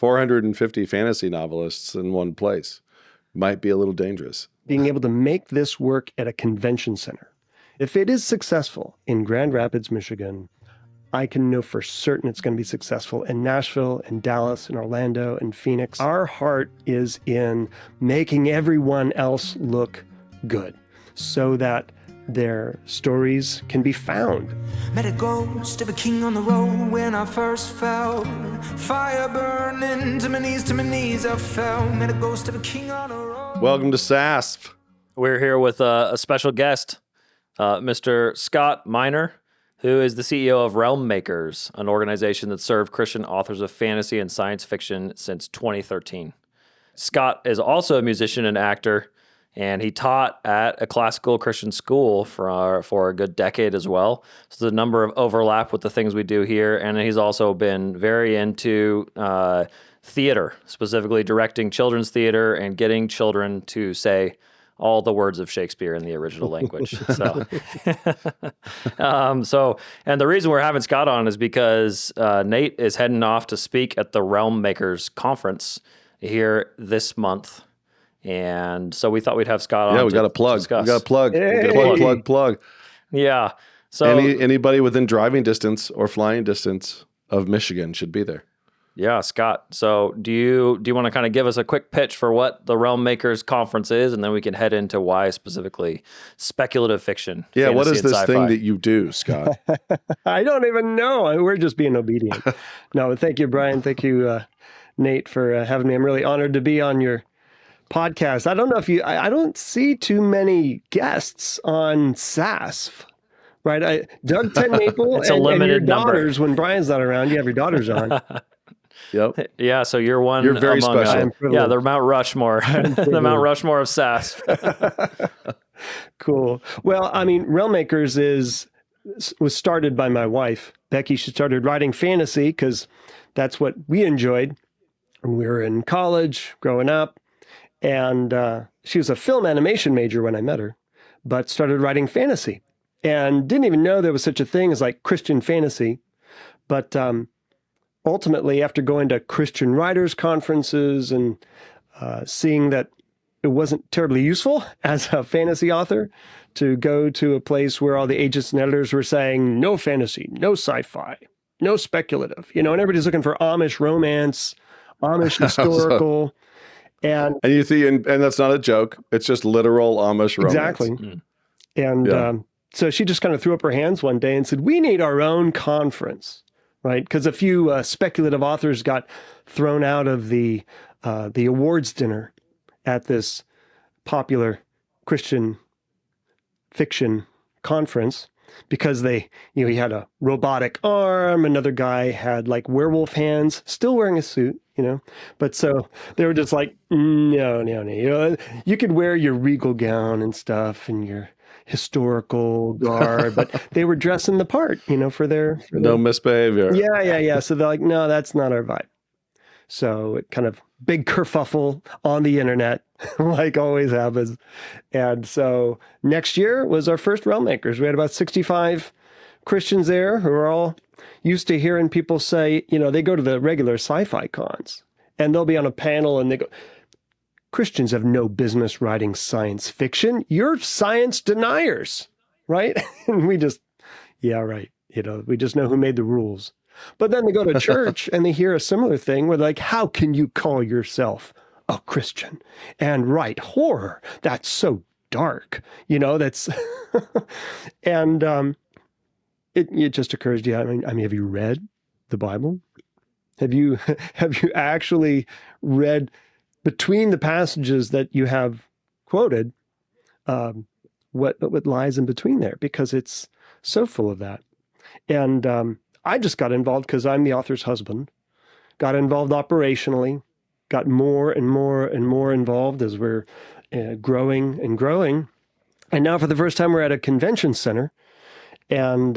450 fantasy novelists in one place might be a little dangerous. Being able to make this work at a convention center. If it is successful in Grand Rapids, Michigan, I can know for certain it's going to be successful in Nashville, in Dallas, in Orlando, in Phoenix. Our heart is in making everyone else look good so that their stories can be found. Met a ghost of a king on the road when I first fell. Fire burning to my knees I fell. Met a ghost of a king on the road. Welcome to SASP. We're here with a special guest, Mr. Scott Miner, who is the CEO of Realm Makers, an organization that served Christian authors of fantasy and science fiction since 2013. Scott is also a musician and actor, and he taught at a classical Christian school for a good decade as well. So there's a number of overlap with the things we do here, and he's also been very into theater, specifically directing children's theater and getting children to say all the words of Shakespeare in the original language. So, and the reason we're having Scott on is because Nate is heading off to speak at the Realm Makers conference here this month. And so we thought we'd have Scott on. Yeah, we got a plug. Discuss. We got a plug. Hey. Plug. Yeah. So Anybody within driving distance or flying distance of Michigan should be there. yeah, Scott. So do you want to kind of give us a quick pitch for what the Realm Makers conference is, and then we can head into why specifically speculative fiction? Yeah, what is fantasy, and this sci-fi. thing that you do, Scott? I don't even know. We're just being obedient. No, thank you, Brian. Thank you, Nate, for having me. I'm really honored to be on your podcast. I don't know if I don't see too many guests on SASF, right? Doug Ten Maple It's a and your limited number. daughters, when Brian's not around, you have your daughters on. Yep. Yeah, so you're one. You're very among, special. I'm privileged. yeah, the Mount Rushmore, the Mount Rushmore of SAS. Cool. Well, I mean, Realm Makers was started by my wife, Becky. She started writing fantasy because that's what we enjoyed when we were in college, growing up. And she was a film animation major when I met her, but started writing fantasy and didn't even know there was such a thing as like Christian fantasy. But ultimately, after going to Christian writers conferences and seeing that it wasn't terribly useful as a fantasy author to go to a place where all the agents and editors were saying, no fantasy, no sci-fi, no speculative, and everybody's looking for Amish romance, Amish historical. And you see, and that's not a joke. It's just literal Amish romance. exactly. And so she just kind of threw up her hands one day and said, we need our own conference, right? Because a few speculative authors got thrown out of the awards dinner at this popular Christian fiction conference because he had a robotic arm. Another guy had like werewolf hands, still wearing a suit, but so they were just like, no, you could wear your regal gown and stuff and your historical garb, but they were dressing the part, for their Misbehavior. Yeah. So they're like, no, that's not our vibe. So it kind of big kerfuffle on the internet, like always happens. And so next year was our first Realm Makers. We had about 65 Christians there who are all used to hearing people say, they go to the regular sci-fi cons and they'll be on a panel and they go, Christians have no business writing science fiction. You're science deniers, right? And we just, yeah, right. We just know who made the rules. But then they go to church and they hear a similar thing where they're like, how can you call yourself a Christian and write horror? That's so dark, that's, and it just occurs to you, I mean, have you read the Bible? Have you actually read between the passages that you have quoted, what lies in between there? Because it's so full of that. And I just got involved because I'm the author's husband, got involved operationally, got more and more and more involved as we're growing and growing. And now for the first time, we're at a convention center. And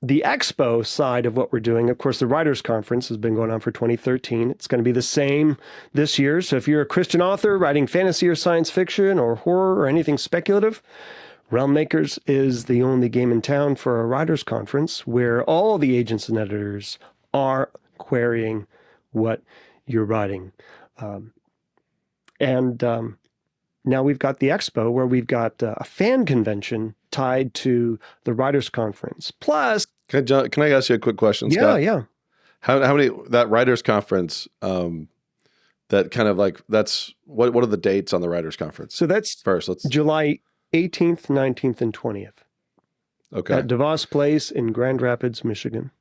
the expo side of what we're doing, of course, the Writers Conference has been going on for 2013. It's going to be the same this year. So if you're a Christian author writing fantasy or science fiction or horror or anything speculative, Realm Makers is the only game in town for a Writers Conference where all the agents and editors are querying what you're writing. And now we've got the expo where we've got a fan convention tied to the writers conference. Plus, Can I ask you a quick question, yeah, Scott? yeah. How many, that writers conference, that kind of like, that's what are the dates on the writers conference? So that's First, let's July 18th, 19th, and 20th okay. at DeVos Place in Grand Rapids, Michigan.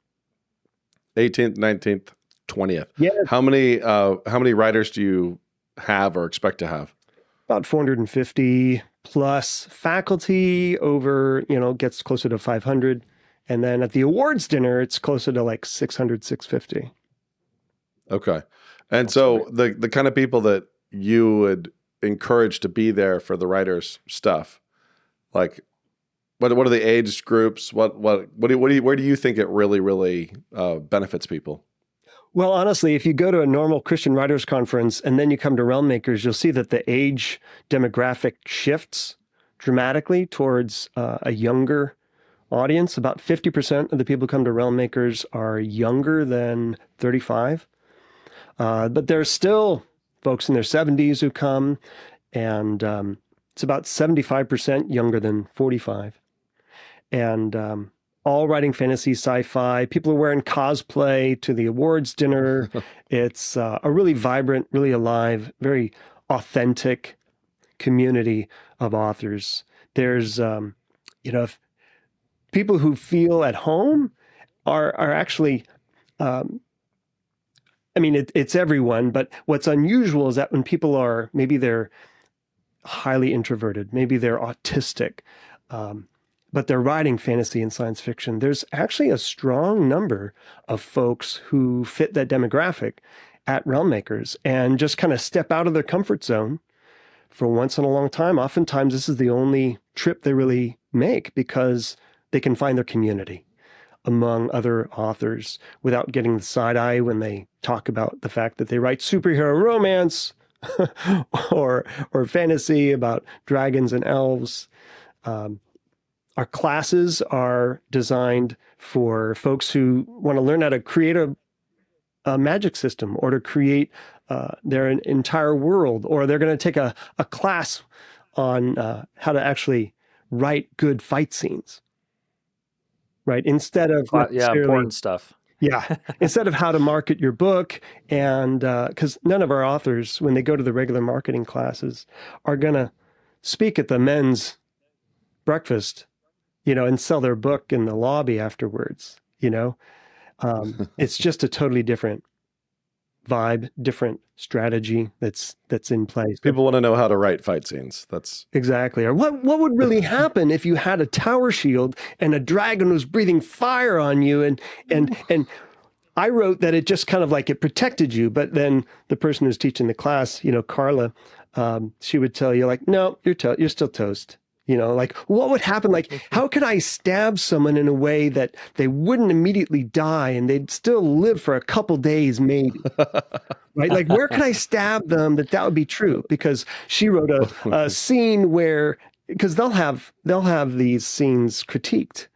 18th, 19th, 20th. Yeah. How many writers do you have or expect to have? About 450 plus faculty over, gets closer to 500. And then at the awards dinner, it's closer to like 600, 650. Okay. And so the kind of people that you would encourage to be there for the writers stuff, like what are the age groups? Where do you think it really benefits people? Well, honestly, if you go to a normal Christian writers conference and then you come to Realm Makers, you'll see that the age demographic shifts dramatically towards a younger audience. About 50% of the people who come to Realm Makers are younger than 35. But there's still folks in their 70s who come, and it's about 75% younger than 45. And all writing fantasy, sci-fi. People are wearing cosplay to the awards dinner. It's a really vibrant, really alive, very authentic community of authors. There's, if people who feel at home are actually, it's everyone, but what's unusual is that when people are, maybe they're highly introverted, maybe they're autistic, but they're writing fantasy and science fiction, there's actually a strong number of folks who fit that demographic at Realm Makers and just kind of step out of their comfort zone for once in a long time. Oftentimes, this is the only trip they really make because they can find their community among other authors without getting the side eye when they talk about the fact that they write superhero romance or fantasy about dragons and elves. Our classes are designed for folks who want to learn how to create a magic system or to create their entire world, or they're going to take a class on how to actually write good fight scenes, right? Instead of important stuff. Yeah. Instead of how to market your book. And because none of our authors, when they go to the regular marketing classes, are going to speak at the men's breakfast, and sell their book in the lobby afterwards, it's just a totally different vibe, different strategy that's in place. People want to know how to write fight scenes. That's exactly. Or what would really happen if you had a tower shield and a dragon was breathing fire on you, and I wrote that it just kind of like it protected you, but then the person who's teaching the class, Carla, she would tell you like, no, you're still toast. What would happen? Like, how could I stab someone in a way that they wouldn't immediately die and they'd still live for a couple days, maybe? Right? Like, where could I stab them that would be true? Because she wrote a scene where, because they'll have these scenes critiqued,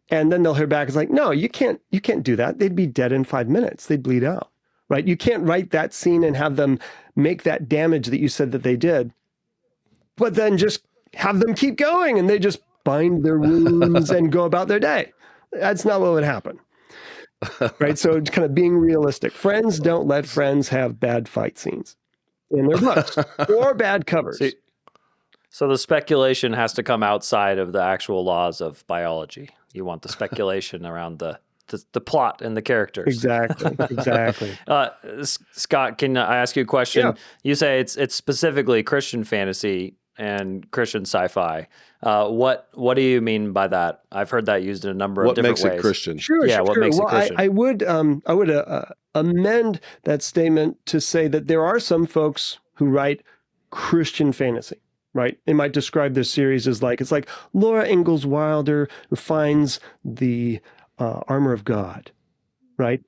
and then they'll hear back. It's like, no, you can't do that. They'd be dead in 5 minutes. They'd bleed out. Right? You can't write that scene and have them make that damage that you said that they did, but then just have them keep going and they just bind their wounds and go about their day. That's not what would happen. Right? So it's kind of being realistic. Friends don't let friends have bad fight scenes in their books or bad covers. So the speculation has to come outside of the actual laws of biology. You want the speculation around the plot and the characters. Exactly. Scott, can I ask you a question? Yeah. You say it's specifically Christian fantasy and Christian sci-fi. What do you mean by that? I've heard that used in a number of different ways. What makes it Christian? Sure. What makes it Christian? I would amend that statement to say that there are some folks who write Christian fantasy, right? They might describe their series as it's like Laura Ingalls Wilder who finds the armor of God, right?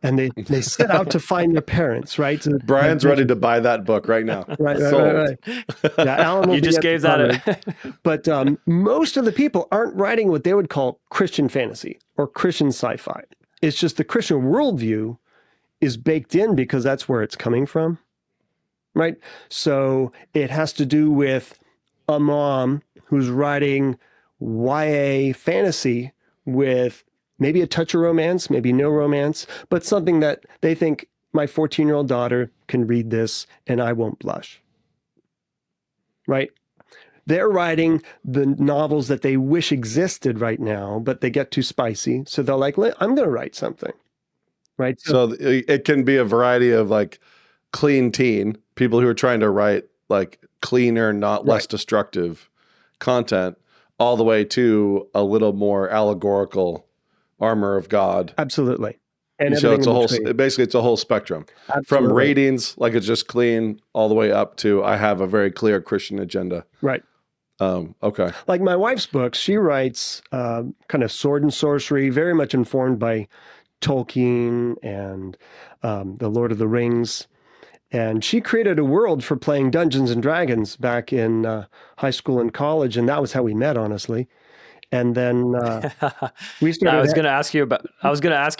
And they set out to find their parents, right? Brian's ready to buy that book right now. Right. Yeah, Alan will you just gave that But most of the people aren't writing what they would call Christian fantasy or Christian sci-fi. It's just the Christian worldview is baked in because that's where it's coming from, right? So it has to do with a mom who's writing YA fantasy with maybe a touch of romance, maybe no romance, but something that they think my 14-year-old daughter can read this and I won't blush, right? They're writing the novels that they wish existed right now, but they get too spicy. So they're like, I'm going to write something, right? So it can be a variety of like clean teen, people who are trying to write like cleaner, not less destructive content, all the way to a little more allegorical armor of God. Absolutely. And so it's everything basically it's a whole spectrum. Absolutely. From ratings, like it's just clean, all the way up to I have a very clear Christian agenda. Right. Okay. Like my wife's books, she writes kind of sword and sorcery, very much informed by Tolkien and the Lord of the Rings. And she created a world for playing Dungeons and Dragons back in high school and college, and that was how we met, honestly. And then we started. I was going to ask you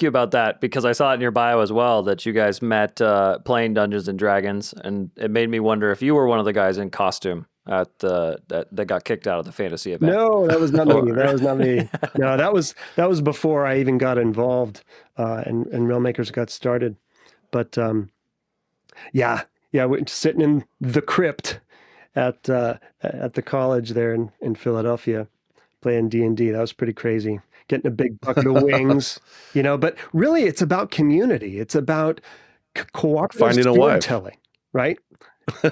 about that because I saw it in your bio as well that you guys met playing Dungeons and Dragons, and it made me wonder if you were one of the guys in costume at that got kicked out of the fantasy event. No, that was not me. That was not me. No, that was before I even got involved and Realmakers got started. But we're sitting in the crypt at the college there in Philadelphia, playing D&D. That was pretty crazy. Getting a big bucket of wings, But really, it's about community. It's about cooperative storytelling, right?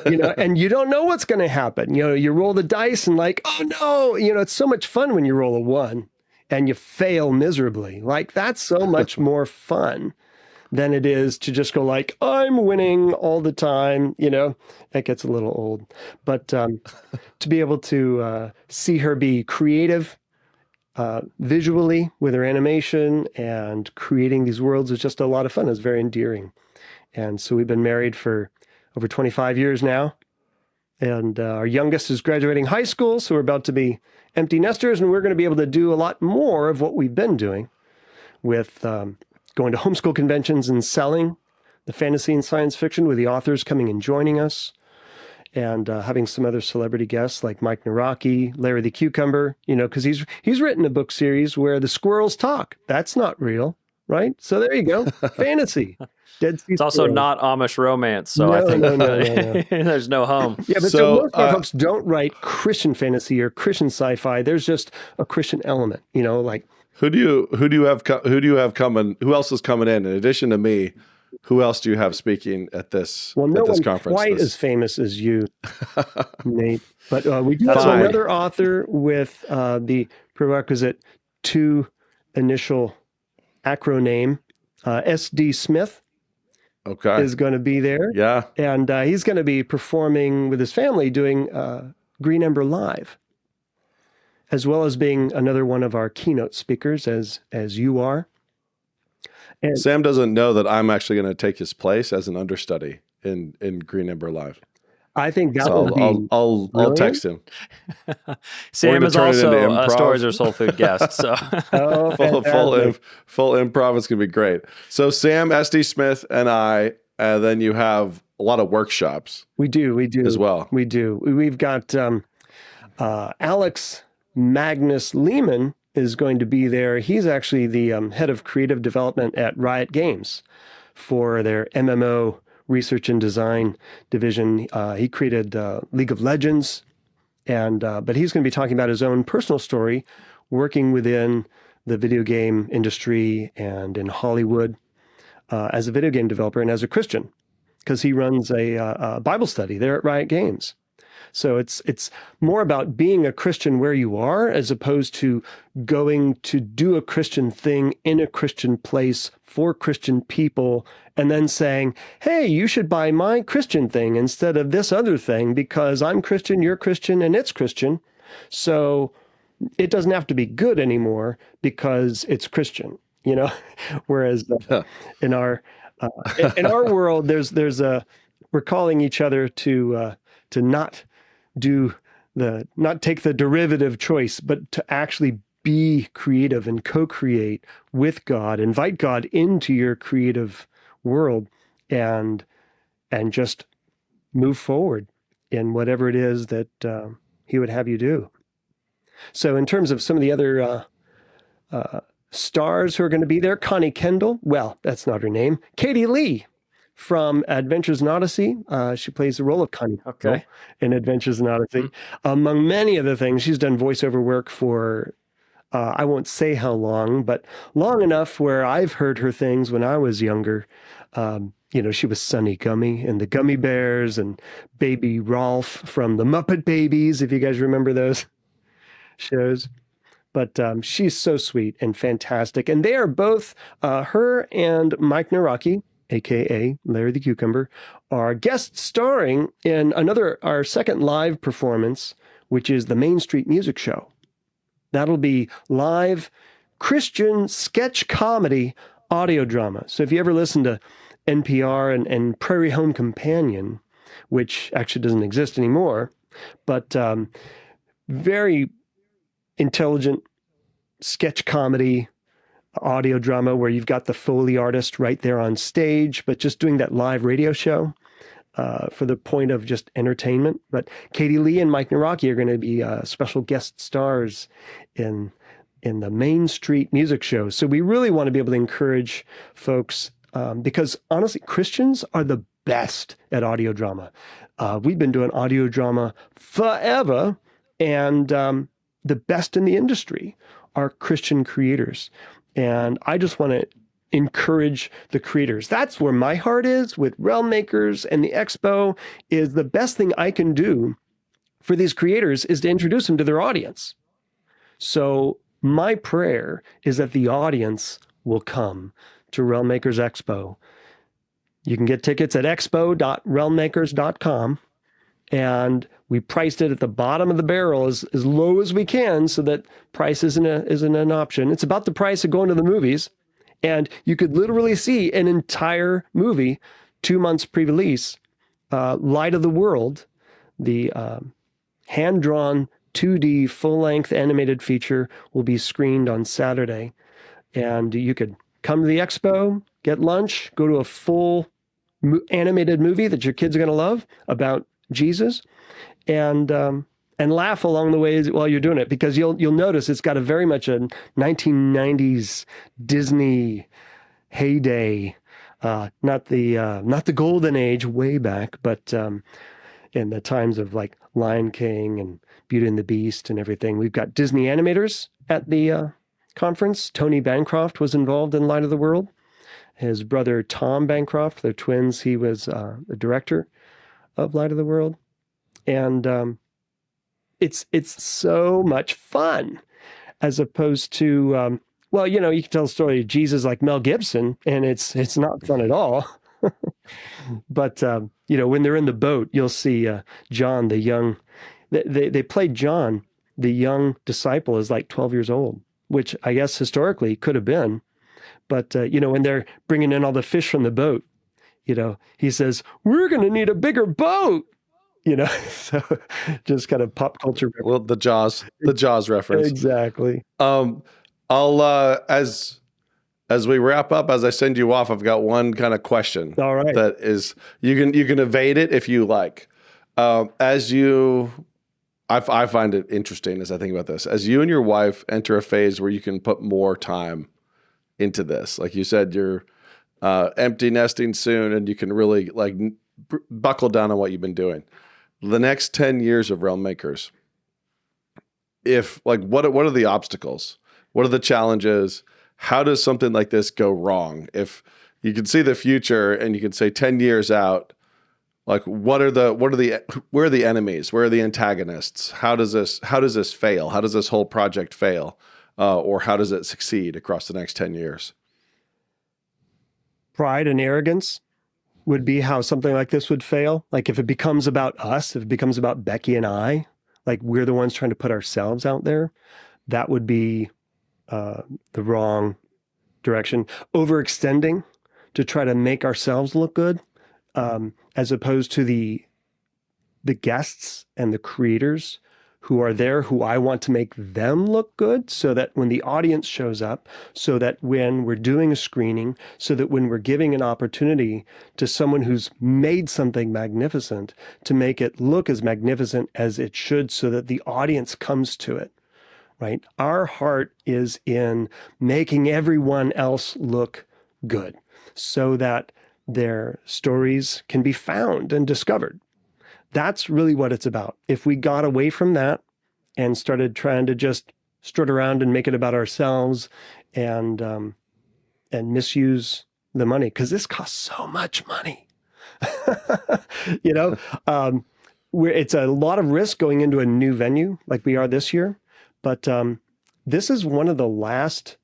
And you don't know what's going to happen. You roll the dice and like, oh no, it's so much fun when you roll a 1 and you fail miserably. Like that's so much more fun than it is to just go like, I'm winning all the time. That gets a little old. But to be able to see her be creative visually with her animation and creating these worlds is just a lot of fun. It's very endearing. And so we've been married for over 25 years now. And our youngest is graduating high school, so we're about to be empty nesters, and we're going to be able to do a lot more of what we've been doing with going to homeschool conventions and selling the fantasy and science fiction with the authors coming and joining us, and having some other celebrity guests like Mike Nawrocki, Larry the Cucumber, because he's written a book series where the squirrels talk. That's not real, right? So there you go. Fantasy. It's also not Amish romance, so I think no. there's no home. Yeah, but so most of our folks don't write Christian fantasy or Christian sci-fi. There's just a Christian element, like who do you have coming? Who else is coming in addition to me? Who else do you have speaking at this conference? Quite as famous as you, Nate. But we do have another author with the prerequisite 2 initial acroname, S.D. Smith. Okay. Is going to be there. Yeah. And he's going to be performing with his family doing Green Ember Live, as well as being another one of our keynote speakers, as you are. And Sam doesn't know that I'm actually going to take his place as an understudy in Green Ember Live. I think that will be I'll text him. Sam is also a Stories or Soul Food guest, so full improv. It's gonna be great. So Sam, SD Smith, and I, and then you have a lot of workshops. We do as well. We do. We've got Alex Magnus Lehman is going to be there. He's actually the head of creative development at Riot Games for their MMO research and design division. He created League of Legends, but he's going to be talking about his own personal story working within the video game industry and in Hollywood as a video game developer and as a Christian, because he runs a Bible study there at Riot Games. So it's more about being a Christian where you are, as opposed to going to do a Christian thing in a Christian place for Christian people and then saying, hey, you should buy my Christian thing instead of this other thing because I'm Christian, you're Christian, and it's Christian. So it doesn't have to be good anymore because it's Christian, Whereas in our world, we're calling each other to not take the derivative choice, but to actually be creative and co-create with God, invite God into your creative world and just move forward in whatever it is that he would have you do. So in terms of some of the other stars who are going to be there, Connie Kendall, well, that's not her name. Katie Lee from Adventures in Odyssey. She plays the role of Connie Kendall in Adventures in Odyssey. Among many other things, she's done voiceover work for, I won't say how long, but long enough where I've heard her things when I was younger. She was Sunny Gummy in the Gummy Bears and Baby Rolf from the Muppet Babies, if you guys remember those shows. But she's so sweet and fantastic. And they are both, her and Mike Nawrocki, a.k.a. Larry the Cucumber, are guest starring in our second live performance, which is the Main Street Music Show. That'll be live Christian sketch comedy audio drama. So if you ever listen to NPR and Prairie Home Companion, which actually doesn't exist anymore, but very intelligent sketch comedy audio drama where you've got the Foley artist right there on stage, but just doing that live radio show for the point of just entertainment. But Katie Lee and Mike Nawrocki are going to be special guest stars in the Main Street Music Show. So we really want to be able to encourage folks because honestly, Christians are the best at audio drama. We've been doing audio drama forever, and the best in the industry are Christian creators. And I just want to encourage the creators. That's where my heart is with Realm Makers and the expo. Is the best thing I can do for these creators is to introduce them to their audience. So my prayer is that the audience will come to Realm Makers Expo. You can get tickets at expo.realmmakers.com. And we priced it at the bottom of the barrel as low as we can so that price isn't an option. It's about the price of going to the movies. And you could literally see an entire movie 2 months pre-release. Light of the World, the hand-drawn 2D full-length animated feature, will be screened on Saturday. And you could come to the expo, get lunch, go to a full animated movie that your kids are going to love about Jesus, and laugh along the way while you're doing it, because you'll notice it's got a very much a 1990s Disney heyday, not the golden age way back, but in the times of like Lion King and Beauty and the Beast and everything. We've got Disney animators at the conference. Tony Bancroft was involved in Light of the World. His brother Tom Bancroft, they're twins. He was the director of Light of the World. And it's so much fun, as opposed to you can tell the story of Jesus like Mel Gibson, and it's not fun at all. But when they're in the boat, you'll see John, the young. They played John, the young disciple, is like 12 years old, which I guess historically could have been. But when they're bringing in all the fish from the boat, he says, "We're going to need a bigger boat." So just kind of pop culture. Well, the Jaws reference. Exactly. I'll as we wrap up, as I send you off, I've got one kind of question. All right. That is, you can evade it if you like. I find it interesting as I think about this. As you and your wife enter a phase where you can put more time into this, like you said, you're empty nesting soon, and you can really buckle down on what you've been doing. The next 10 years of Realm Makers, what are the obstacles? What are the challenges? How does something like this go wrong? If you can see the future and you can say 10 years out, where are the enemies? Where are the antagonists? How does this fail? How does this whole project fail? Or how does it succeed across the next 10 years? Pride and arrogance would be how something like this would fail. Like if it becomes about us, if it becomes about Becky and I, like we're the ones trying to put ourselves out there, that would be the wrong direction. Overextending to try to make ourselves look good, as opposed to the guests and the creators who are there, who I want to make them look good, so that when the audience shows up, so that when we're doing a screening, so that when we're giving an opportunity to someone who's made something magnificent, to make it look as magnificent as it should, so that the audience comes to it, right? Our heart is in making everyone else look good so that their stories can be found and discovered. That's really what it's about. If we got away from that and started trying to just strut around and make it about ourselves and misuse the money, because this costs so much money, you know, it's a lot of risk going into a new venue like we are this year. But this is one of the last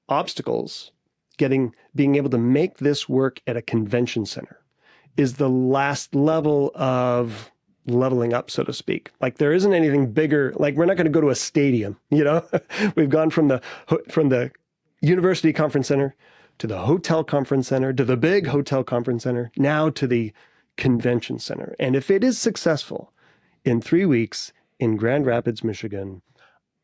obstacles. Being able to make this work at a convention center is the last level of leveling up, so to speak. Like, there isn't anything bigger. Like, we're not going to go to a stadium, you know. We've gone from the university conference center to the hotel conference center to the big hotel conference center, now to the convention center. And if it is successful in 3 weeks in Grand Rapids, Michigan,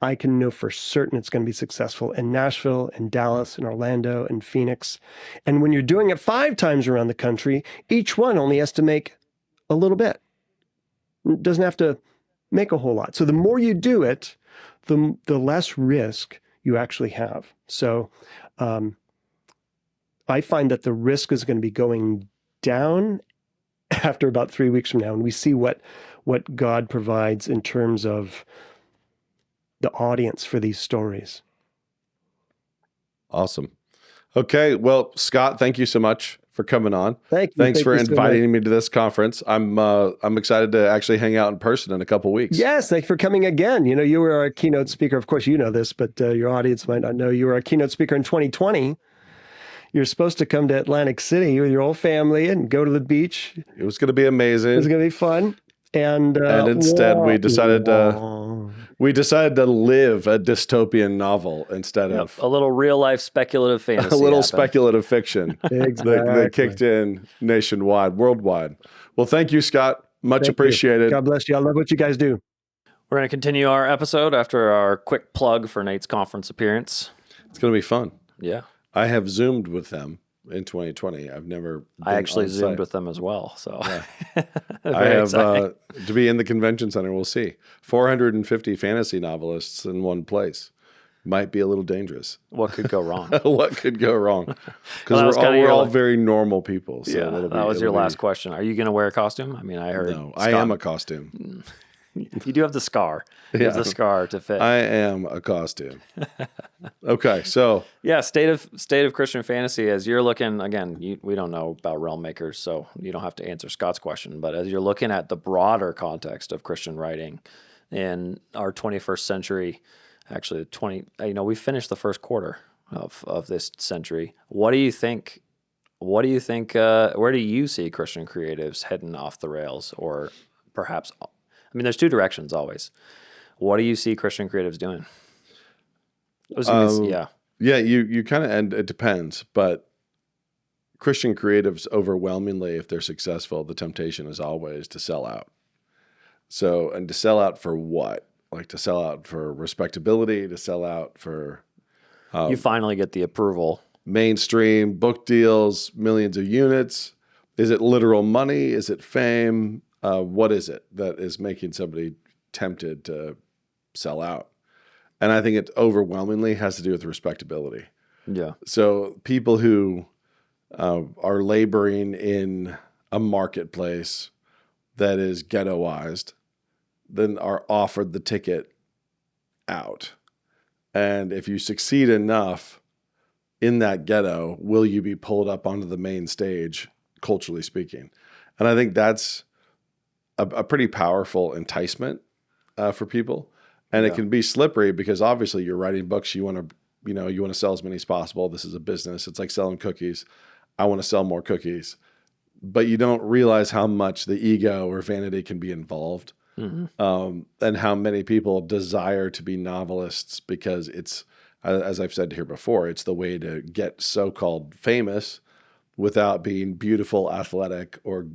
I can know for certain it's going to be successful in Nashville and Dallas and Orlando and Phoenix. And when you're doing it 5 times around the country, each one only has to make a little bit. It doesn't have to make a whole lot. So the more you do it, the less risk you actually have. So I find that the risk is going to be going down after about 3 weeks from now. And we see what God provides in terms of the audience for these stories. Awesome. Okay. Well, Scott, thank you so much for coming on. Thanks for inviting me to this conference. I'm excited to actually hang out in person in a couple weeks. Yes, thanks for coming again. You know, you were our keynote speaker. Of course, you know this, but your audience might not know. You were our keynote speaker in 2020. You're supposed to come to Atlantic City with your whole family and go to the beach. It was going to be amazing. It was going to be fun. And instead we decided to live a dystopian novel instead of a little real life speculative fantasy. A little speculative fiction exactly. that kicked in nationwide, worldwide. Well, thank you, Scott. Much appreciated. God bless you. I love what you guys do. We're going to continue our episode after our quick plug for Nate's conference appearance. It's going to be fun. Yeah. I have Zoomed with them in 2020. I've never I actually Zoomed with them as well. So yeah. I have to be in the convention center. We'll see. 450 fantasy novelists in one place. Might be a little dangerous. What could go wrong? What could go wrong? Because we're all very normal people. So yeah, that was your last question. Are you going to wear a costume? I mean, I heard. No, I am a costume. You do have the scar. You have the scar to fit. I am a costume. Okay, so yeah, state of Christian fantasy. As you're looking again, we don't know about Realm Makers, so you don't have to answer Scott's question. But as you're looking at the broader context of Christian writing in our 21st century, actually we finished the first quarter of this century. What do you think? Where do you see Christian creatives heading off the rails, or perhaps? I mean, there's two directions always. What do you see Christian creatives doing? Yeah, you kind of, and it depends, but Christian creatives overwhelmingly, if they're successful, the temptation is always to sell out. So, and to sell out for what? Like to sell out for respectability, to sell out for... you finally get the approval. Mainstream book deals, millions of units. Is it literal money? Is it fame? What is it that is making somebody tempted to sell out? And I think it overwhelmingly has to do with respectability. Yeah. So people who are laboring in a marketplace that is ghettoized, then are offered the ticket out. And if you succeed enough in that ghetto, will you be pulled up onto the main stage, culturally speaking? And I think that's a pretty powerful enticement for people. And it can be slippery because obviously you're writing books. You want to sell as many as possible. This is a business. It's like selling cookies. I want to sell more cookies, but you don't realize how much the ego or vanity can be involved. Mm-hmm. And how many people desire to be novelists because it's, as I've said here before, it's the way to get so-called famous without being beautiful, athletic, or,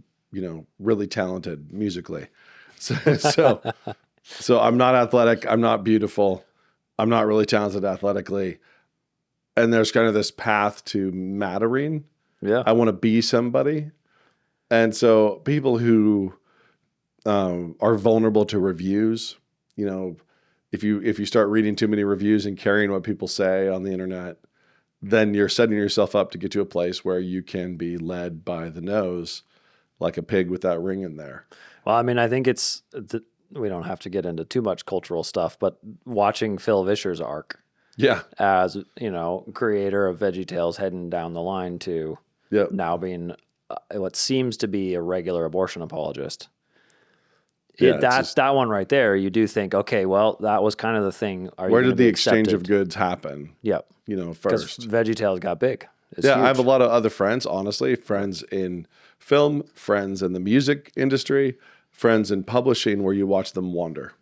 really talented musically. So So I'm not athletic. I'm not beautiful. I'm not really talented athletically. And there's kind of this path to mattering. Yeah. I want to be somebody. And so people who are vulnerable to reviews, you know, if you start reading too many reviews and carrying what people say on the internet, then you're setting yourself up to get to a place where you can be led by the nose like a pig with that ring in there. Well, I mean, I think we don't have to get into too much cultural stuff, but watching Phil Vischer's arc Yeah. as, you know, creator of Veggie Tales heading down the line to Yep. now being what seems to be a regular abortion apologist. Yeah, That one right there, you do think, okay, well, that was kind of the thing. Where did the exchange of goods happen? Yep. You know, Because first. Veggie Tales got big. It's Yeah, huge. I have a lot of other friends, honestly, friends in film, friends in the music industry, friends in publishing where you watch them wander.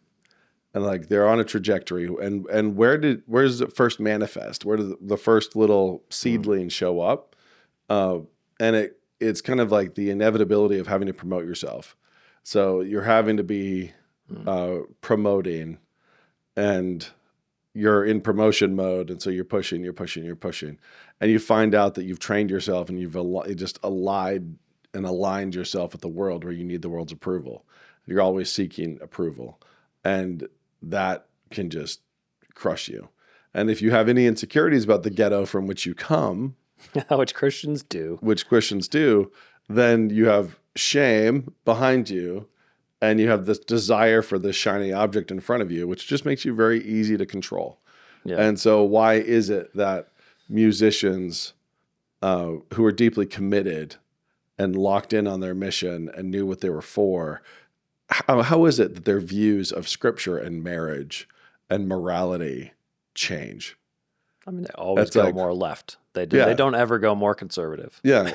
And like they're on a trajectory. And where does it first manifest? Where did the first little seedling show up? And it's kind of like the inevitability of having to promote yourself. So you're having to be promoting, and you're in promotion mode, and so you're pushing, and you find out that you've trained yourself and you've just aligned yourself with the world where you need the world's approval. You're always seeking approval, and that can just crush you. And if you have any insecurities about the ghetto from which you come, which Christians do, then you have shame behind you, and you have this desire for this shiny object in front of you, which just makes you very easy to control. Yeah. And so why is it that musicians who are deeply committed and locked in on their mission and knew what they were for, how is it that their views of scripture and marriage and morality change? I mean, they always go more left. They don't ever go more conservative. Yeah,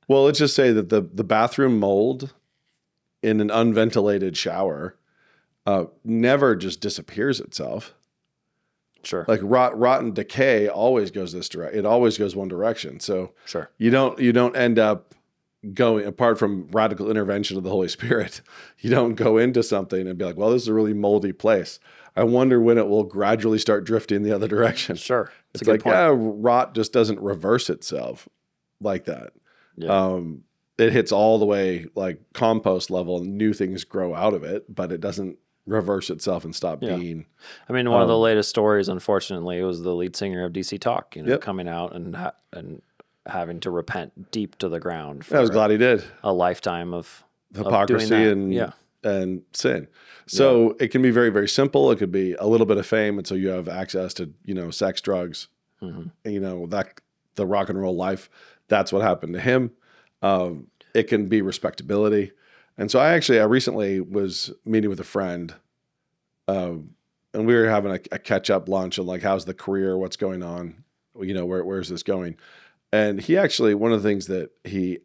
well, let's just say that the bathroom mold in an unventilated shower never just disappears itself. Sure. Like rot and decay always goes this direction. It always goes one direction. So sure. You don't end up going, apart from radical intervention of the Holy Spirit, you don't go into something and be like, well, this is a really moldy place. I wonder when it will gradually start drifting the other direction. Sure. It's like, yeah, rot just doesn't reverse itself like that. Yeah. It hits all the way like compost level and new things grow out of it, but it doesn't reverse itself and stop being. I mean, one of the latest stories, unfortunately, was the lead singer of DC Talk, coming out and having to repent deep to the ground. I was glad he did. A lifetime of hypocrisy and sin. So it can be very, very simple. It could be a little bit of fame, and so you have access to sex, drugs, that the rock and roll life. That's what happened to him. It can be respectability. And so I recently was meeting with a friend, and we were having a catch up lunch on like, how's the career? What's going on? Where's this going? And he actually, one of the things that he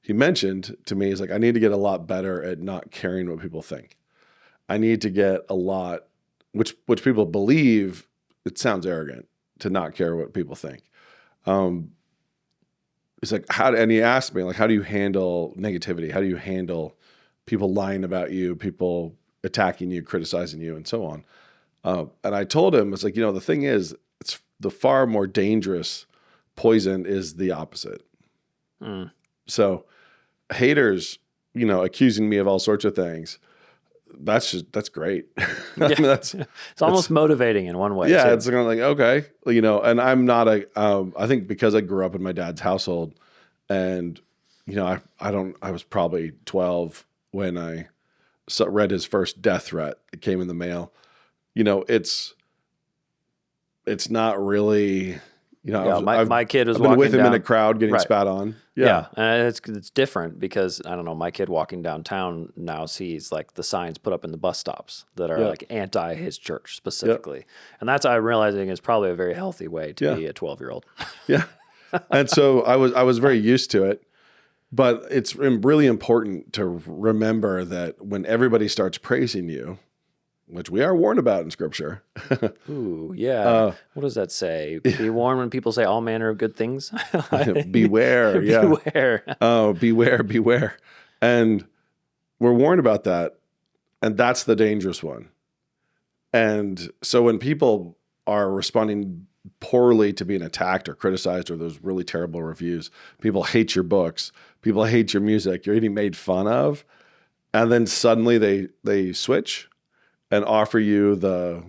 mentioned to me is like, I need to get a lot better at not caring what people think. I need to get a lot, which people believe, it sounds arrogant to not care what people think. It's like, and he asked me, like, how do you handle negativity? How do you handle people lying about you, people attacking you, criticizing you, and so on? And I told him, it's like, the thing is, it's the far more dangerous poison is the opposite. So haters, accusing me of all sorts of things, that's great. I mean, it's almost motivating in one way. Yeah, too. it's kind of like, okay, and I'm not I think because I grew up in my dad's household, and I was probably 12 when I read his first death threat. It came in the mail. It's not really. My kid was I've been walking with him down, in a crowd getting spat on. Yeah. And it's different because, I don't know, my kid walking downtown now sees like the signs put up in the bus stops that are like anti his church specifically. And that's, I'm realizing, is probably a very healthy way to be a 12-year-old. Yeah. And so I was very used to it. But it's really important to remember that when everybody starts praising you, which we are warned about in Scripture. Ooh, yeah. What does that say? Be warned when people say all manner of good things. Beware. Yeah. Beware. Oh, beware. And we're warned about that. And that's the dangerous one. And so when people are responding poorly to being attacked or criticized or those really terrible reviews, people hate your books, people hate your music, you're getting made fun of, and then suddenly they switch and offer you the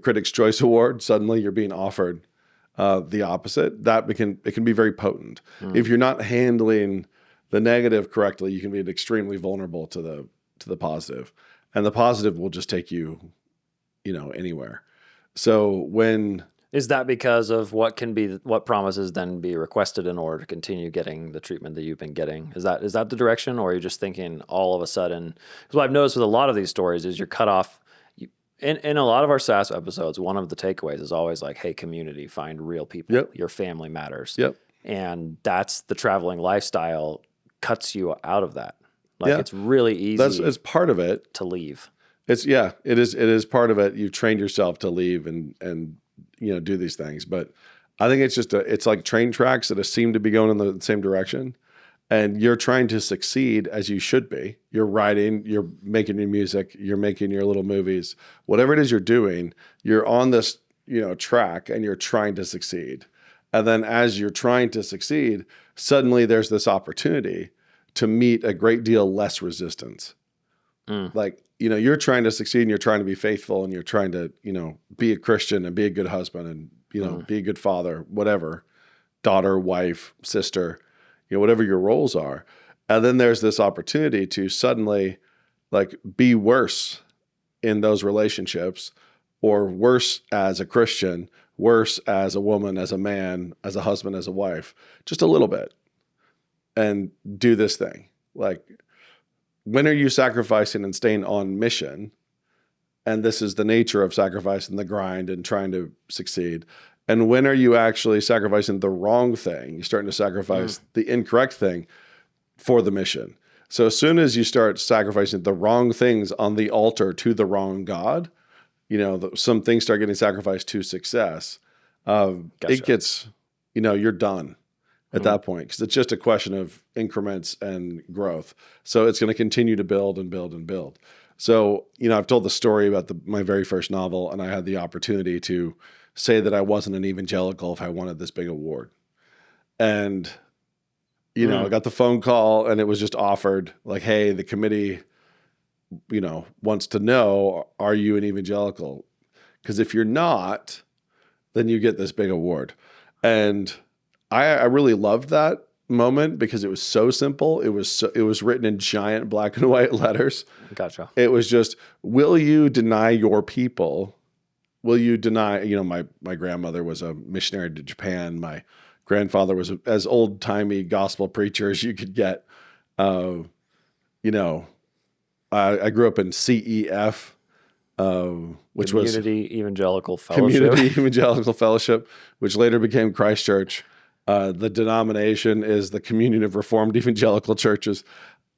Critics' Choice Award. Suddenly you're being offered the opposite. It can be very potent. If you're not handling the negative correctly, you can be extremely vulnerable to the positive, and the positive will just take you, anywhere. So is that because of what promises then be requested in order to continue getting the treatment that you've been getting? Is that the direction, or are you just thinking all of a sudden? Because what I've noticed with a lot of these stories is you're cut off. In a lot of our SaaS episodes, one of the takeaways is always like, hey, community, find real people. Yep. Your family matters. Yep. And that's the traveling lifestyle cuts you out of that. It's really easy. It's part of it to leave. It is part of it. You've trained yourself to leave and do these things. But I think it's like train tracks that seem to be going in the same direction. And you're trying to succeed as you should be. You're writing, you're making your music, you're making your little movies, whatever it is you're doing, you're on this, track, and you're trying to succeed. And then as you're trying to succeed, suddenly there's this opportunity to meet a great deal less resistance. Like, you're trying to succeed and you're trying to be faithful and you're trying to, be a Christian and be a good husband and, be a good father, whatever, daughter, wife, sister, whatever your roles are. And then there's this opportunity to suddenly be worse in those relationships, or worse as a Christian, worse as a woman, as a man, as a husband, as a wife, just a little bit, and do this thing. When are you sacrificing and staying on mission? And this is the nature of sacrificing the grind and trying to succeed. And when are you actually sacrificing the wrong thing? You're starting to sacrifice the incorrect thing for the mission. So as soon as you start sacrificing the wrong things on the altar to the wrong God, some things start getting sacrificed to success. Gotcha. It gets, you're done at that point, because it's just a question of increments and growth. So it's going to continue to build and build and build. So, I've told the story about my very first novel, and I had the opportunity to say that I wasn't an evangelical if I wanted this big award. And, I got the phone call and it was just offered like, hey, the committee, wants to know, are you an evangelical? Because if you're not, then you get this big award. And I really loved that moment because it was so simple. It was written in giant black and white letters. Gotcha. It was just, will you deny your people? Will you deny, my grandmother was a missionary to Japan. My grandfather was as old-timey gospel preacher as you could get. I grew up in CEF, which was Community Evangelical Fellowship. Community Evangelical Fellowship, which later became Christ Church. The denomination is the Communion of Reformed Evangelical Churches.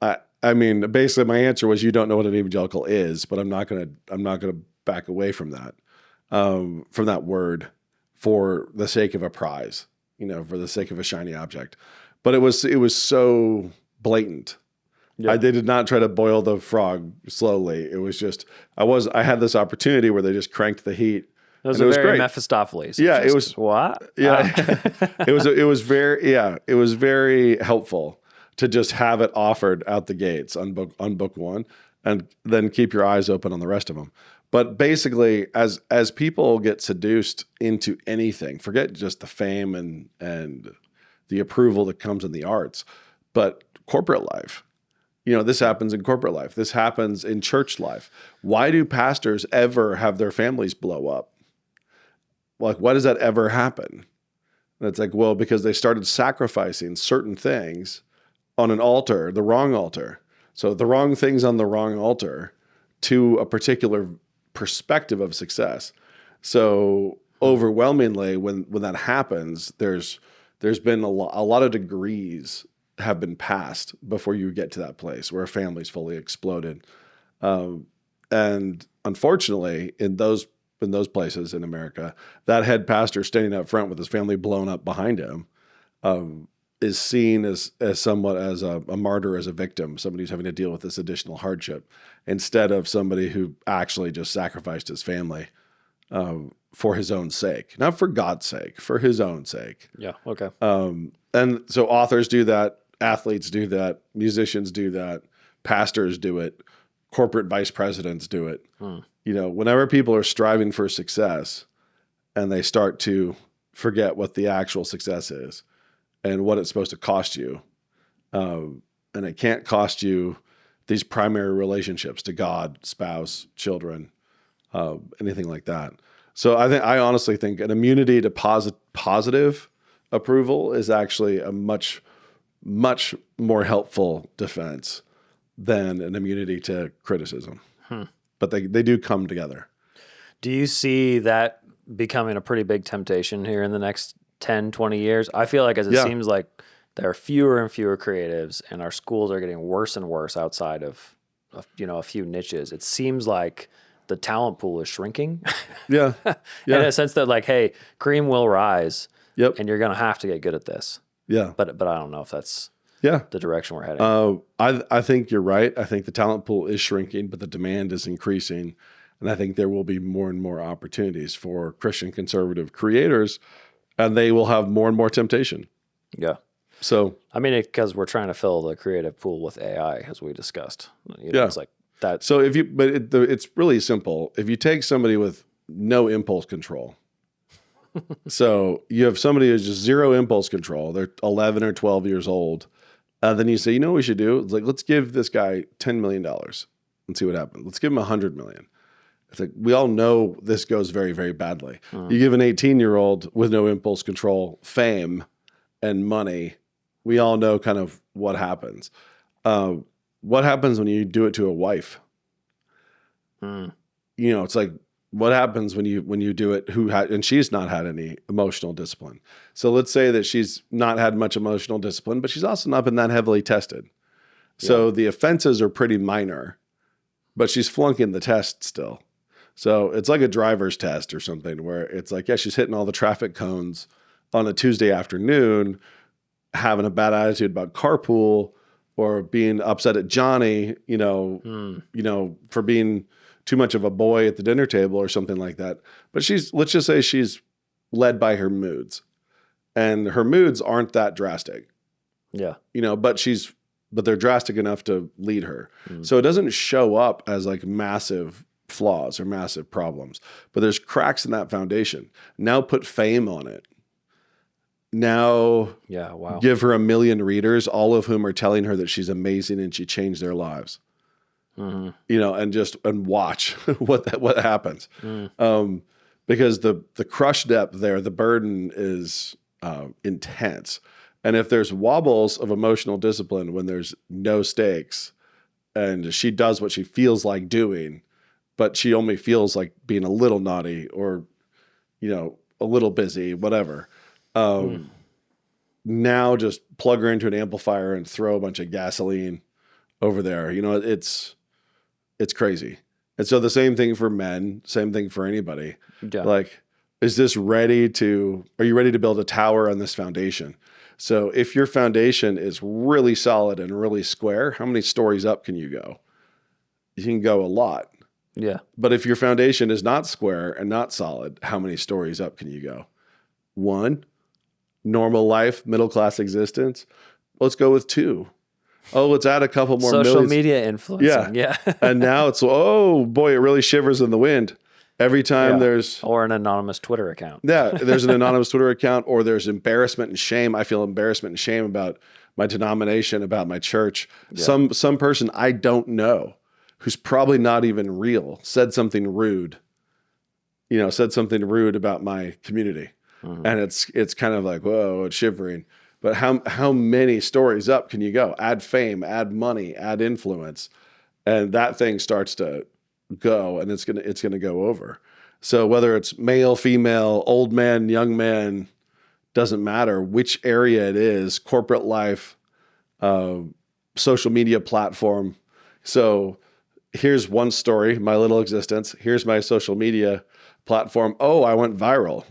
Basically my answer was, you don't know what an evangelical is, but I'm not gonna back away from that word for the sake of a prize, for the sake of a shiny object. But it was so blatant. Yeah. They did not try to boil the frog slowly. It was just, I had this opportunity where they just cranked the heat. It was very Mephistopheles. Yeah, it was what? Yeah, it was very helpful to just have it offered out the gates on book one, and then keep your eyes open on the rest of them. But basically, as people get seduced into anything, forget just the fame and the approval that comes in the arts, but corporate life. This happens in corporate life. This happens in church life. Why do pastors ever have their families blow up? Why does that ever happen? And it's well, because they started sacrificing certain things on an altar, the wrong altar. So the wrong things on the wrong altar to a particular perspective of success. So overwhelmingly, when that happens, there's been a lot of degrees have been passed before you get to that place where a family's fully exploded. And unfortunately, in those places in America, that head pastor standing up front with his family blown up behind him, is seen as somewhat as a martyr, as a victim, somebody who's having to deal with this additional hardship, instead of somebody who actually just sacrificed his family for his own sake, not for God's sake, for his own sake. Yeah. Okay. And so authors do that, athletes do that, musicians do that, pastors do it, corporate vice presidents do it. You know, whenever people are striving for success and they start to forget what the actual success is and what it's supposed to cost you, and it can't cost you these primary relationships to God, spouse, children, anything like that. So I honestly think an immunity to positive approval is actually a much, much more helpful defense than an immunity to criticism. But they do come together. Do you see that becoming a pretty big temptation here in the next 10, 20 years? I feel like as it seems like there are fewer and fewer creatives and our schools are getting worse and worse outside of a few niches. It seems like the talent pool is shrinking. Yeah. In a sense that like, hey, cream will rise. Yep. And you're going to have to get good at this. Yeah. But I don't know if that's the direction we're heading. I think you're right. I think the talent pool is shrinking, but the demand is increasing. And I think there will be more and more opportunities for Christian conservative creators, and they will have more and more temptation. Yeah. So, I mean, because we're trying to fill the creative pool with AI, as we discussed. It's like that. So it's really simple. If you take somebody with no impulse control, so you have somebody who's just zero impulse control, they're 11 or 12 years old, then you say, you know what we should do? It's like, let's give this guy $10 million and see what happens. Let's give him $100 million. It's like, we all know this goes very, very badly. You give an 18-year-old with no impulse control fame and money, we all know kind of what happens. What happens when you do it to a wife? You know, it's like, what happens when you do it and she's not had any emotional discipline. So let's say that she's not had much emotional discipline, but she's also not been that heavily tested. So the offenses are pretty minor, but she's flunking the test still. So it's like a driver's test or something where it's like, yeah, she's hitting all the traffic cones on a Tuesday afternoon, having a bad attitude about carpool or being upset at Johnny, for being too much of a boy at the dinner table or something like that. But let's just say she's led by her moods, and her moods aren't that drastic. Yeah. But they're drastic enough to lead her. So it doesn't show up as like massive flaws or massive problems, but there's cracks in that foundation. Now put fame on it. Now give her 1 million readers, all of whom are telling her that she's amazing and she changed their lives. And watch what happens. Because the crush depth there, the burden is intense. And if there's wobbles of emotional discipline when there's no stakes and she does what she feels like doing, but she only feels like being a little naughty or, a little busy, whatever. Now just plug her into an amplifier and throw a bunch of gasoline over there. It's crazy. And so the same thing for men, same thing for anybody. Yeah. Like, are you ready to build a tower on this foundation? So if your foundation is really solid and really square, how many stories up can you go? You can go a lot. Yeah. But if your foundation is not square and not solid, how many stories up can you go? 1, normal life, middle-class existence. Let's go with 2. Oh, let's add a couple more social media influencing. Yeah. And now it's, oh boy, it really shivers in the wind. Every time there's... Or an anonymous Twitter account. Yeah, there's an anonymous Twitter account, or there's embarrassment and shame. I feel embarrassment and shame about my denomination, about my church. Yeah. Some person I don't know, who's probably not even real, said something rude about my community. And it's kind of like, whoa, it's shivering. But how many stories up can you go? Add fame, add money, add influence, and that thing starts to go, and it's gonna go over. So whether it's male, female, old man, young man, doesn't matter which area it is, corporate life, social media platform. So here's one story, my little existence. Here's my social media platform. Oh, I went viral.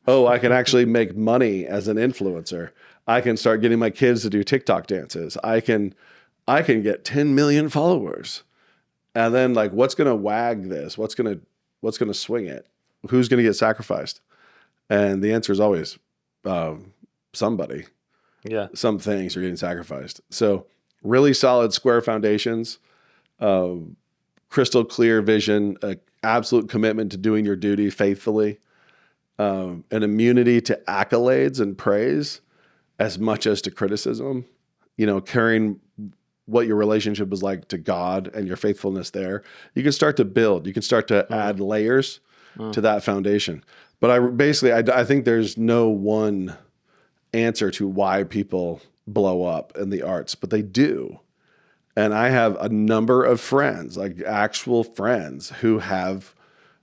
Oh, I can actually make money as an influencer. I can start getting my kids to do TikTok dances. I can get 10 million followers. And then like, what's going to wag this? What's going to swing it? Who's going to get sacrificed? And the answer is always somebody. Yeah. Some things are getting sacrificed. So really solid square foundations, crystal clear vision, absolute commitment to doing your duty faithfully, an immunity to accolades and praise as much as to criticism, carrying what your relationship was like to God and your faithfulness there. You can start to build, you can start to add layers to that foundation. But I think there's no one answer to why people blow up in the arts, but they do. And I have a number of friends, like actual friends, who have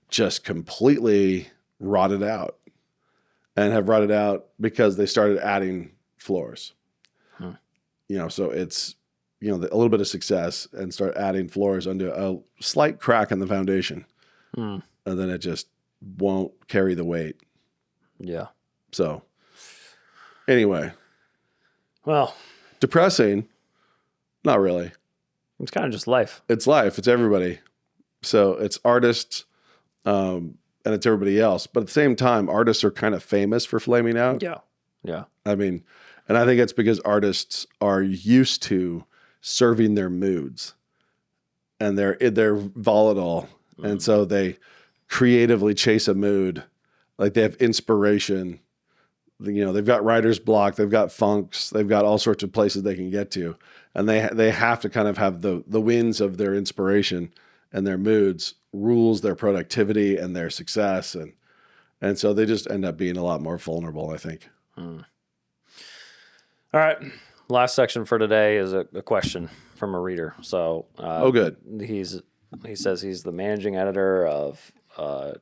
just completely rotted out and have rotted out because they started adding floors. So it's, a little bit of success and start adding floors under a slight crack in the foundation. And then it just won't carry the weight. Yeah. So anyway, well, depressing. Not really. It's kind of just life. It's life. It's everybody. So it's artists, and it's everybody else. But at the same time, artists are kind of famous for flaming out. Yeah. Yeah. I mean, and I think it's because artists are used to serving their moods, and they're volatile, and so they creatively chase a mood. Like they have inspiration. They've got writer's block, they've got funks, they've got all sorts of places they can get to, and they have to kind of have the winds of their inspiration and their moods rules their productivity and their success, and so they just end up being a lot more vulnerable, I think. All right, last section for today is a question from a reader. So, good. He says he's the managing editor of a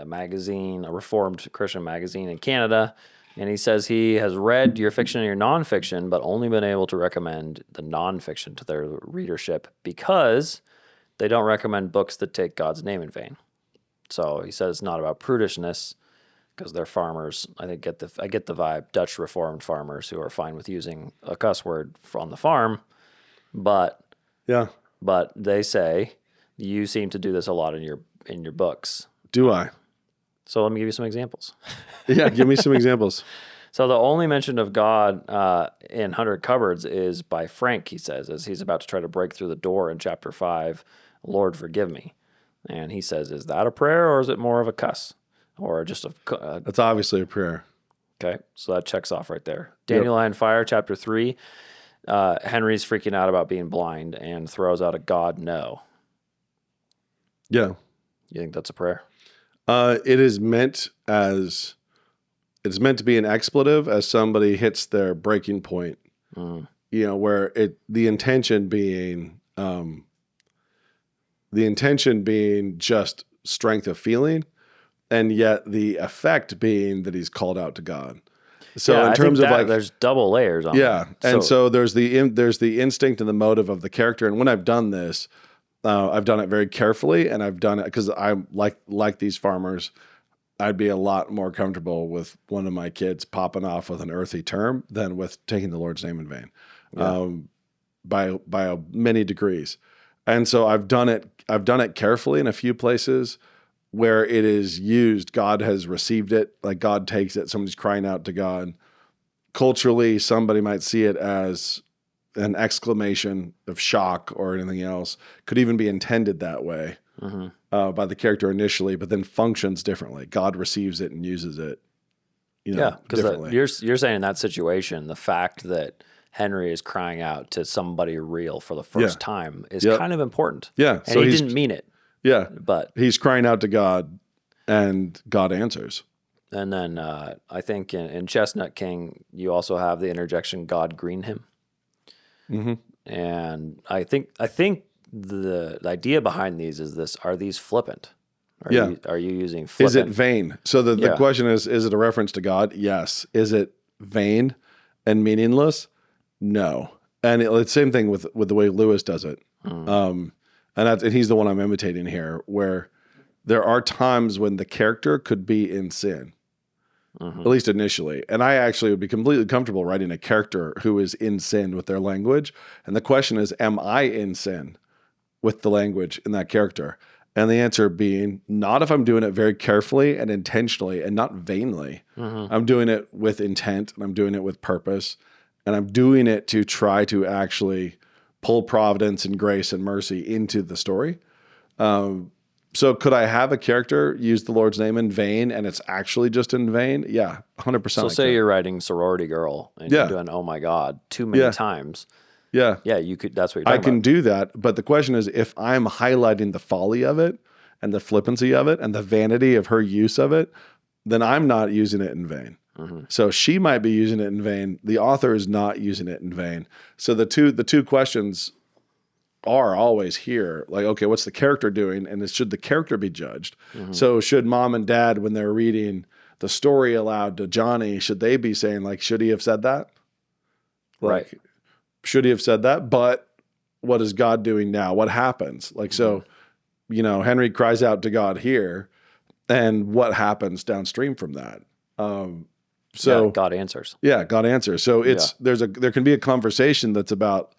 magazine, a Reformed Christian magazine in Canada. And he says he has read your fiction and your nonfiction, but only been able to recommend the nonfiction to their readership because they don't recommend books that take God's name in vain. So he says it's not about prudishness because they're farmers. I get the vibe, Dutch Reformed farmers who are fine with using a cuss word on the farm, but they say you seem to do this a lot in your books. Do I? So let me give you some examples. Yeah, give me some examples. So the only mention of God in 100 Cupboards is by Frank, he says, as he's about to try to break through the door in chapter 5, Lord, forgive me. And he says, is that a prayer or is it more of a cuss? Or just That's obviously a prayer. Okay, so that checks off right there. Dandelion Fire, chapter 3, Henry's freaking out about being blind and throws out a God no. Yeah. You think that's a prayer? It is meant to be an expletive as somebody hits their breaking point. Where the intention being just strength of feeling, and yet the effect being that he's called out to God. So in terms of like, there's double layers on it. And so there's the instinct and the motive of the character. And when I've done this, I've done it very carefully, and I've done it because I'm like these farmers. I'd be a lot more comfortable with one of my kids popping off with an earthy term than with taking the Lord's name in vain, by many degrees. And so I've done it carefully in a few places where it is used. God has received it, like God takes it. Somebody's crying out to God. Culturally, somebody might see it as an exclamation of shock or anything else. Could even be intended that way by the character initially, but then functions differently. God receives it and uses it, differently. You're saying in that situation, the fact that Henry is crying out to somebody real for the first time is kind of important. Yeah. And he didn't mean it. Yeah. But he's crying out to God and God answers. And then I think in Chestnut King, you also have the interjection, God green him. And I think the idea behind these is this: are these flippant? Are you using flippant? Is it vain? So the question is it a reference to God? Yes. Is it vain and meaningless? No. And it's the same thing with the way Lewis does it. And he's the one I'm imitating here, where there are times when the character could be in sin. at least initially. And I actually would be completely comfortable writing a character who is in sin with their language. And the question is, am I in sin with the language in that character? And the answer being, not if I'm doing it very carefully and intentionally and not vainly. I'm doing it with intent and I'm doing it with purpose. And I'm doing it to try to actually pull providence and grace and mercy into the story. So could I have a character use the Lord's name in vain and it's actually just in vain? Yeah, 100%. So say you're writing Sorority Girl and you're doing, oh my God, too many times. Yeah. Yeah, you could. That's what you're talking I can about. do that. But the question is, if I'm highlighting the folly of it and the flippancy of it and the vanity of her use of it, then I'm not using it in vain. So she might be using it in vain. The author is not using it in vain. So the two questions are always here. Like, okay, what's the character doing? And should the character be judged? So should mom and dad, when they're reading the story aloud to Johnny, should they be saying, like, should he have said that? Like, Right. Should he have said that? But what is God doing now? What happens? Like, so, Henry cries out to God here, and what happens downstream from that? So God answers. Yeah, God answers. So there can be a conversation that's about,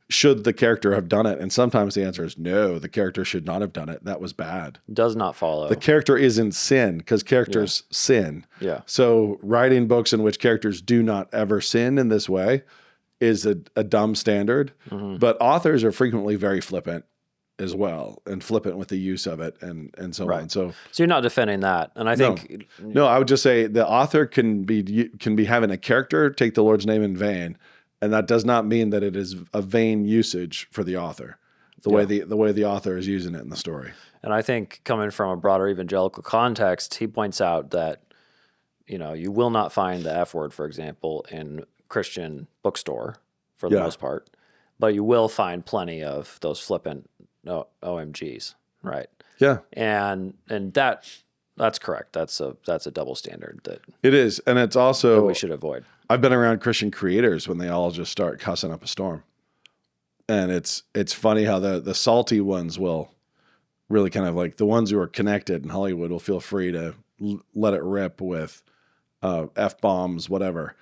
should the character have done it? And sometimes the answer is no, the character should not have done it. That was bad. Does not follow. The character is in sin because characters sin. Yeah. So writing books in which characters do not ever sin in this way is a dumb standard. But authors are frequently very flippant as well, and flippant with the use of it and so on. So you're not defending that. And I think no, I would just say the author can be having a character take the Lord's name in vain, and that does not mean that it is a vain usage for the author, the way the author is using it in the story. And I think coming from a broader evangelical context, he points out that, you will not find the F word, for example, in Christian bookstore for the most part, but you will find plenty of those flippant OMGs, right? Yeah. And that's correct. That's a double standard that it is. And it's also, we should avoid. I've been around Christian creators when they all just start cussing up a storm. And it's funny how the salty ones will really kind of, like, the ones who are connected in Hollywood will feel free to let it rip with F-bombs, whatever.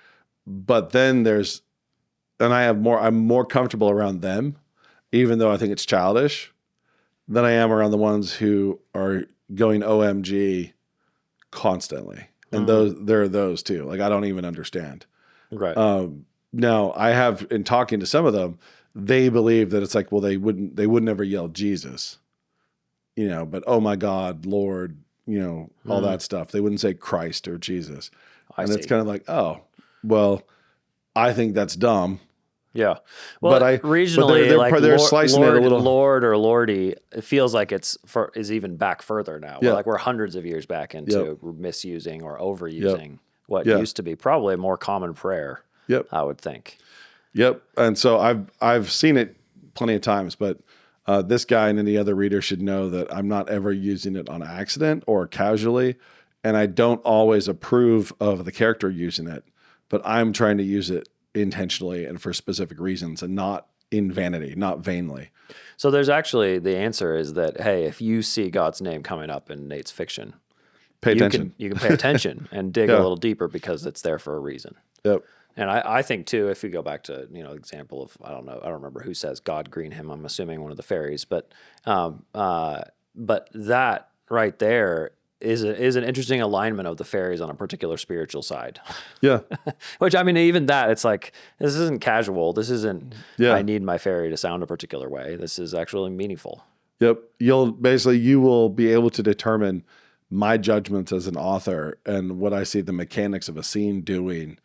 But then I'm more comfortable around them, even though I think it's childish, than I am around the ones who are going OMG constantly. And there are those too. Like, I don't even understand. Right. Now I have, in talking to some of them, they believe that it's like, well, they would never yell Jesus, but oh my God, Lord, all that stuff. They wouldn't say Christ or Jesus. It's kind of like, oh, well, I think that's dumb. Yeah. Well, but regionally, they're slicing it a little. Lord or Lordy, it feels like is even back further now. Yeah. Like we're hundreds of years back into misusing or overusing what used to be probably a more common prayer. Yep. I would think. Yep. And so I've seen it plenty of times, but this guy and any other reader should know that I'm not ever using it on accident or casually, and I don't always approve of the character using it, but I'm trying to use it intentionally and for specific reasons, and not in vanity, not vainly. So there's actually, the answer is that, hey, if you see God's name coming up in Nate's fiction, pay attention. You can pay attention and dig a little deeper because it's there for a reason. Yep. And I think too, if you go back to, example of, I don't remember who says God green him. I'm assuming one of the fairies, but that right there is an interesting alignment of the fairies on a particular spiritual side. Yeah. Which, I mean, even that, it's like, this isn't casual. This isn't, I need my fairy to sound a particular way. This is actually meaningful. Yep. You will be able to determine my judgments as an author and what I see the mechanics of a scene doing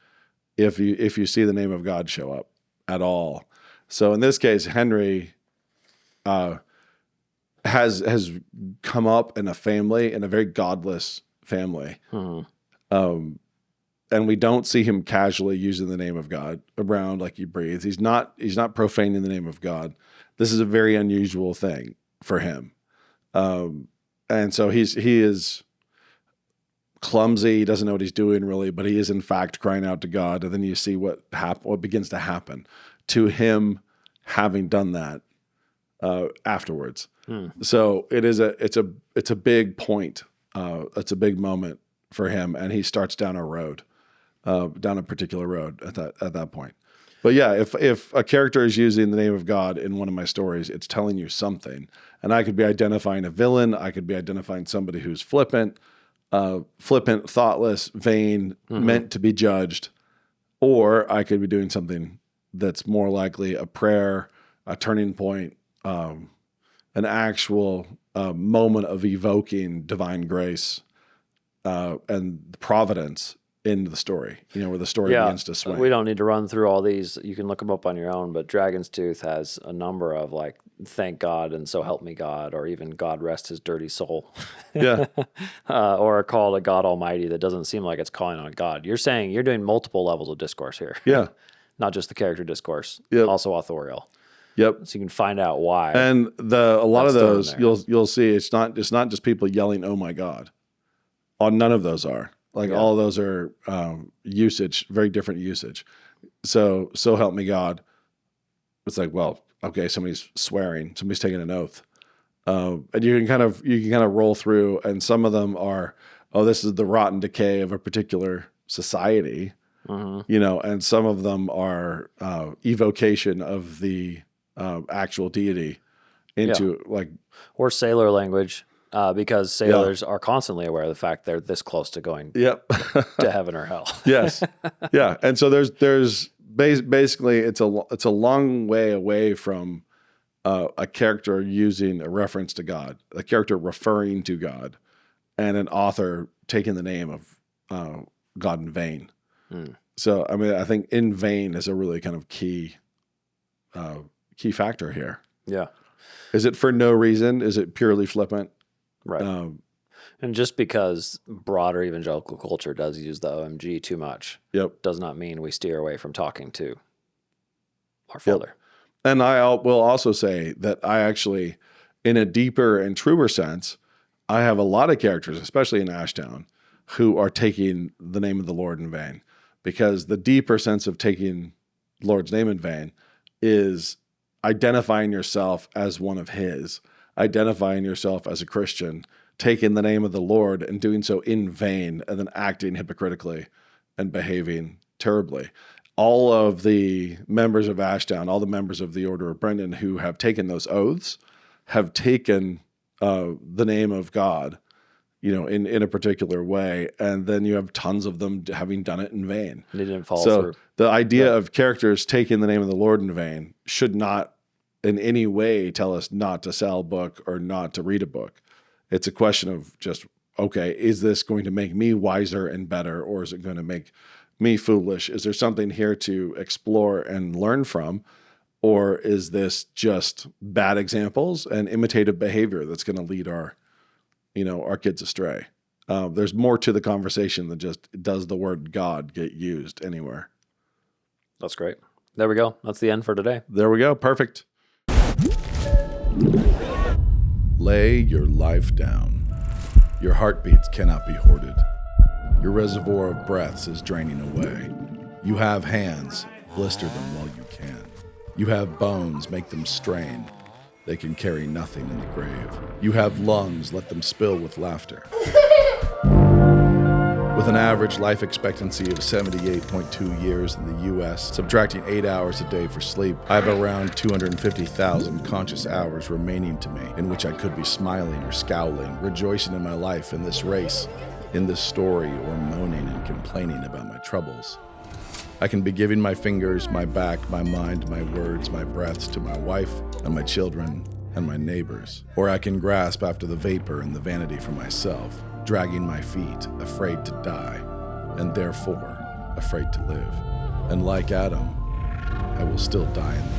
if you see the name of God show up at all. So in this case, Henry has come up in a very godless family. And we don't see him casually using the name of God around like he breathes. He's not profaning the name of God. This is a very unusual thing for him. And so he is clumsy. He doesn't know what he's doing really, but he is in fact crying out to God. And then you see what begins to happen to him having done that afterwards. So it's a big point. It's a big moment for him, and he starts down a particular road at that point. But yeah, if a character is using the name of God in one of my stories, it's telling you something. And I could be identifying a villain. I could be identifying somebody who's flippant, thoughtless, vain, meant to be judged. Or I could be doing something that's more likely a prayer, a turning point, an actual moment of evoking divine grace and providence into the story, where the story begins to swing. We don't need to run through all these. You can look them up on your own, but Dragon's Tooth has a number of like, thank God and so help me God, or even God rest his dirty soul. Yeah. Or a call to God Almighty that doesn't seem like it's calling on God. You're saying you're doing multiple levels of discourse here. Yeah. Not just the character discourse, Yep. also authorial. Yep. So you can find out why. And a lot of That's thrown those there. you'll see it's not just people yelling, "Oh my God." None of those are. Like all of those are usage, very different usage. So help me God. It's like, well, okay, somebody's swearing, somebody's taking an oath, and you can kind of roll through, and some of them are, oh, this is the rotten decay of a particular society, and some of them are evocation of the actual deity into like, or sailor language. Because sailors are constantly aware of the fact they're this close to going yep. to heaven or hell. Yes. Yeah. And so there's basically it's a long way away from a character using a reference to God, a character referring to God, and an author taking the name of God in vain. So, I mean, I think in vain is a really kind of key factor here. Yeah. Is it for no reason? Is it purely flippant? Right. And just because broader evangelical culture does use the OMG too much, does not mean we steer away from talking to our Father. And I will also say that I actually, in a deeper and truer sense, I have a lot of characters, especially in Ashtown, who are taking the name of the Lord in vain. Because the deeper sense of taking the Lord's name in vain is identifying yourself as one of his, identifying yourself as a Christian, taking the name of the Lord and doing so in vain, and then acting hypocritically and behaving terribly. All of the members of Ashtown, all the members of the Order of Brendan who have taken those oaths have taken the name of God, in a particular way. And then you have tons of them having done it in vain. They didn't follow So through. the idea of characters taking the name of the Lord in vain should not in any way tell us not to sell a book or not to read a book. It's a question of just, okay, is this going to make me wiser and better, or is it going to make me foolish? Is there something here to explore and learn from? Or is this just bad examples and imitative behavior that's going to lead our kids astray? There's more to the conversation than just, does the word God get used anywhere? That's great. There we go. That's the end for today. There we go. Perfect. Lay your life down. Your heartbeats cannot be hoarded. Your reservoir of breaths is draining away. You have hands, blister them while you can. You have bones, make them strain. They can carry nothing in the grave. You have lungs, let them spill with laughter. With an average life expectancy of 78.2 years in the U.S., subtracting 8 hours a day for sleep, I have around 250,000 conscious hours remaining to me in which I could be smiling or scowling, rejoicing in my life, in this race, in this story, or moaning and complaining about my troubles. I can be giving my fingers, my back, my mind, my words, my breaths to my wife and my children and my neighbors. Or I can grasp after the vapor and the vanity for myself, dragging my feet, afraid to die, and therefore afraid to live. And like Adam, I will still die in